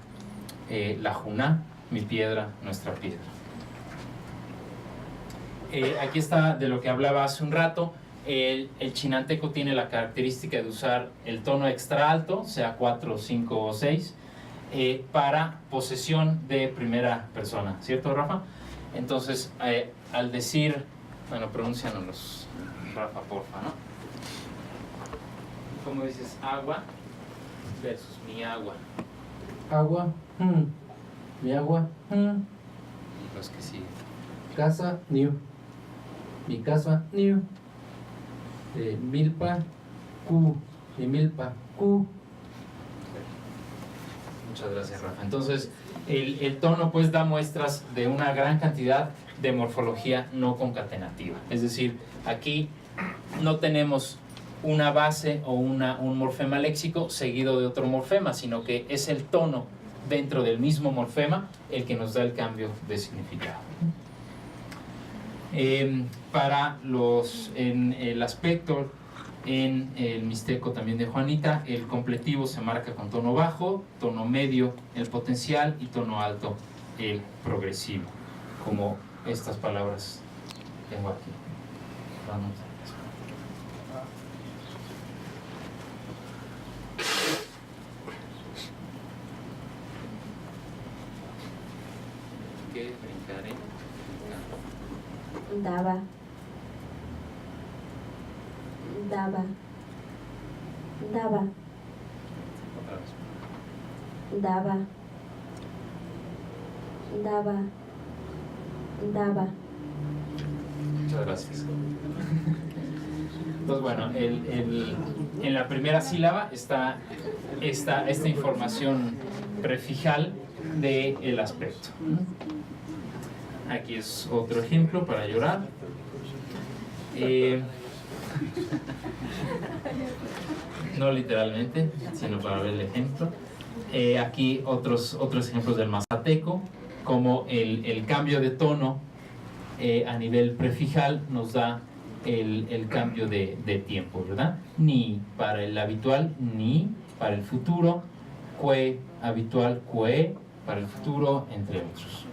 mi piedra, nuestra piedra. Aquí está de lo que hablaba hace un rato. El chinanteco tiene la característica de usar el tono extra alto, sea 4, 5 o 6, para posesión de primera persona, ¿cierto, Rafa? Entonces, al decir, bueno, pronúncianos, Rafa, porfa, ¿no? ¿Cómo dices agua versus mi agua? Agua, mi agua, Y los que siguen. casa, new. Mi casa, new. Milpa, Q. Mi milpa, Q. Muchas gracias, Rafa. Entonces, el tono pues da muestras de una gran cantidad de morfología no concatenativa. Es decir, aquí no tenemos una base o un morfema léxico seguido de otro morfema, sino que es el tono dentro del mismo morfema el que nos da el cambio de significado. Para en el aspecto, en el mixteco también de Juanita, el completivo se marca con tono bajo, tono medio el potencial y tono alto el progresivo, como estas palabras que tengo aquí. Vamos. Que brincaré. Daba. Daba. Daba. Otra vez. Daba. Daba. Daba. Muchas gracias. Entonces, bueno, en la primera sílaba está esta información prefijal del aspecto. Aquí es otro ejemplo para llorar. No literalmente, sino para ver el ejemplo. Aquí otros ejemplos del mazateco, como el cambio de tono a nivel prefijal nos da el cambio de tiempo, ¿verdad? Ni para el habitual, ni para el futuro, que habitual, que para el futuro, entre otros.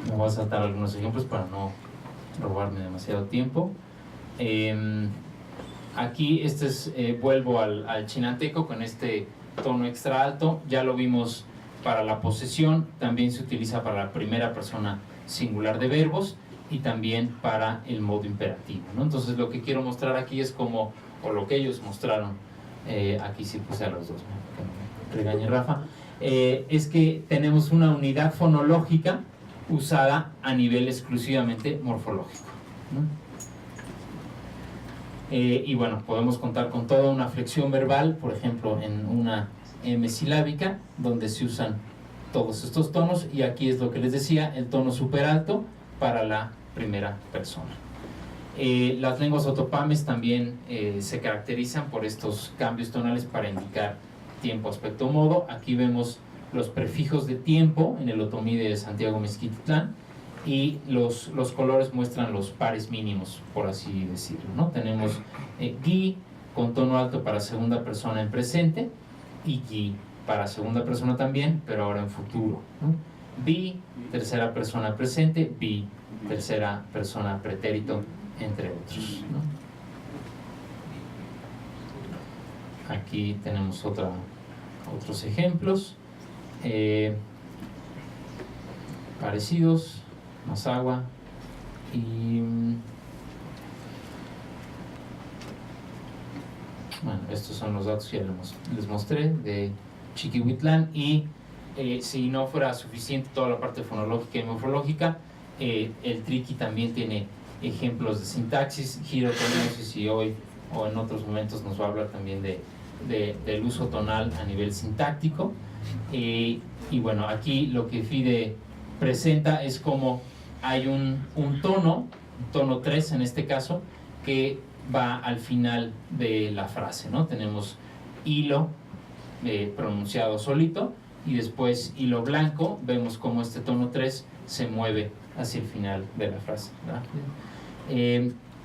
Me voy a saltar algunos ejemplos para no robarme demasiado tiempo. Aquí vuelvo al chinanteco con este tono extra alto. Ya lo vimos para la posesión, también se utiliza para la primera persona singular de verbos y también para el modo imperativo, ¿no? Entonces lo que quiero mostrar aquí es como, o lo que ellos mostraron, aquí sí puse a los dos, que me regañe Rafa, es que tenemos una unidad fonológica usada a nivel exclusivamente morfológico, ¿no? Y bueno, podemos contar con toda una flexión verbal, por ejemplo, en una M silábica, donde se usan todos estos tonos, y aquí es lo que les decía, el tono super alto para la primera persona. Las lenguas otopames también se caracterizan por estos cambios tonales para indicar tiempo, aspecto, modo. Aquí vemos los prefijos de tiempo en el otomí de Santiago Mezquititlán, y los colores muestran los pares mínimos, por así decirlo, ¿no? Tenemos gui con tono alto para segunda persona en presente, y gi para segunda persona también, pero ahora en futuro, ¿no? Bi, tercera persona presente, bi, tercera persona pretérito, entre otros, ¿no? Aquí tenemos otros ejemplos parecidos, más agua, y bueno, estos son los datos que ya les mostré de Chiquihuitlán. Y si no fuera suficiente toda la parte fonológica y morfológica, el Triqui también tiene ejemplos de sintaxis. Giro, no sé si hoy o en otros momentos nos va a hablar también del uso tonal a nivel sintáctico. Y bueno, aquí lo que FIDE presenta es como hay un tono 3 en este caso, que va al final de la frase, ¿no? Tenemos hilo pronunciado solito, y después hilo blanco. Vemos cómo este tono 3 se mueve hacia el final de la frase, ¿verdad?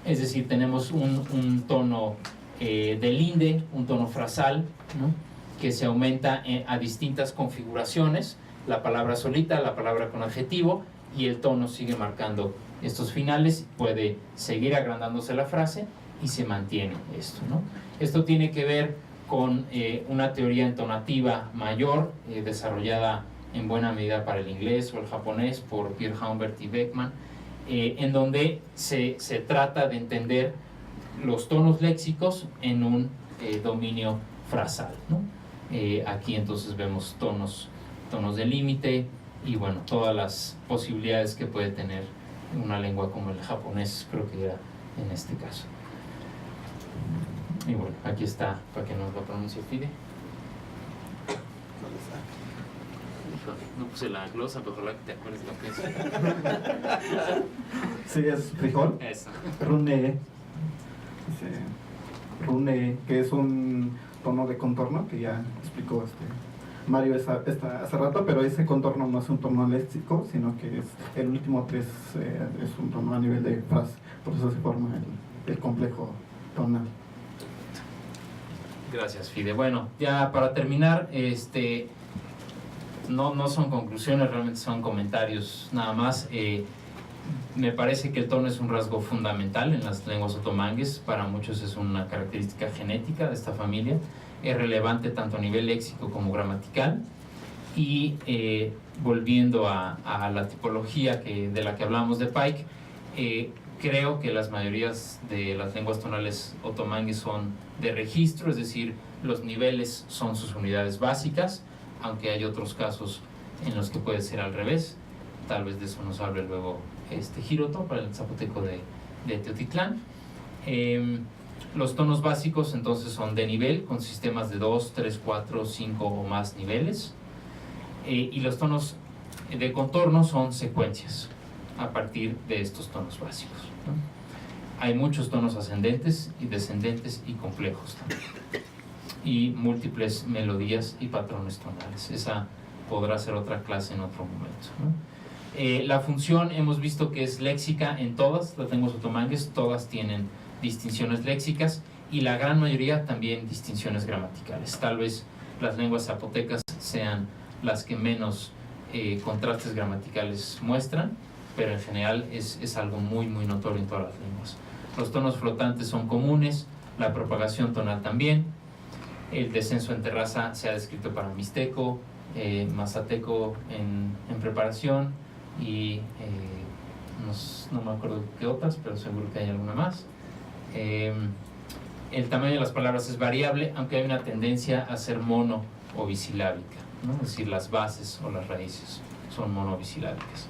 Es decir, tenemos un tono de linde, un tono frasal, ¿no? Que se aumenta a distintas configuraciones, la palabra solita, la palabra con adjetivo, y el tono sigue marcando estos finales. Puede seguir agrandándose la frase y se mantiene esto, ¿no? Esto tiene que ver con una teoría entonativa mayor, desarrollada en buena medida para el inglés o el japonés por Pierre Humbert y Beckman, en donde se trata de entender los tonos léxicos en un dominio frasal, ¿no? Aquí entonces vemos tonos de límite y bueno, todas las posibilidades que puede tener una lengua como el japonés, creo que era en este caso. Y bueno, aquí está para que nos lo pronuncie Fide. No puse la glosa, pero ojalá que te acuerdes lo que es. Sí, es frijol. Eso. Rune. Rune, que es un tono de contorno que ya explicó Mario hace rato, pero ese contorno no es un tono léxico, sino que es el último 3 es un tono a nivel de frase, por eso se forma el complejo tonal. Gracias, Fide. Bueno, ya para terminar, no son conclusiones, realmente son comentarios nada más. Me parece que el tono es un rasgo fundamental en las lenguas otomangues, para muchos es una característica genética de esta familia, es relevante tanto a nivel léxico como gramatical. Y volviendo a la tipología de la que hablamos de Pike, creo que las mayorías de las lenguas tonales otomangues son de registro, es decir, los niveles son sus unidades básicas, aunque hay otros casos en los que puede ser al revés. Tal vez de eso nos hable luego Hiroto para el zapoteco de Teotitlán. Los tonos básicos entonces son de nivel, con sistemas de 2, 3, 4, 5 o más niveles. Y los tonos de contorno son secuencias a partir de estos tonos básicos, ¿no? Hay muchos tonos ascendentes y descendentes y complejos también, y múltiples melodías y patrones tonales. Esa podrá ser otra clase en otro momento, ¿no? La función hemos visto que es léxica en todas las lenguas otomangues, todas tienen distinciones léxicas y la gran mayoría también distinciones gramaticales. Tal vez las lenguas zapotecas sean las que menos contrastes gramaticales muestran, pero en general es algo muy notorio en todas las lenguas. Los tonos flotantes son comunes, la propagación tonal también. El descenso en terraza se ha descrito para mixteco, mazateco en preparación y no me acuerdo qué otras, pero seguro que hay alguna más. El tamaño de las palabras es variable, aunque hay una tendencia a ser mono o bisilábica, ¿no? Es decir, las bases o las raíces son monobisilábicas.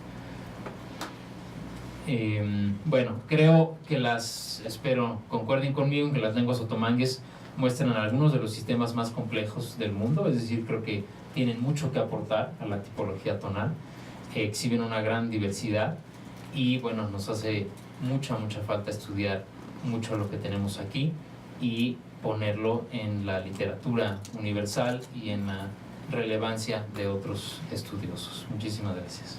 Bueno, creo que espero concuerden conmigo en que las lenguas otomangues muestran algunos de los sistemas más complejos del mundo, es decir, creo que tienen mucho que aportar a la tipología tonal, exhiben una gran diversidad y bueno, nos hace mucha falta estudiar mucho lo que tenemos aquí y ponerlo en la literatura universal y en la relevancia de otros estudiosos. Muchísimas gracias.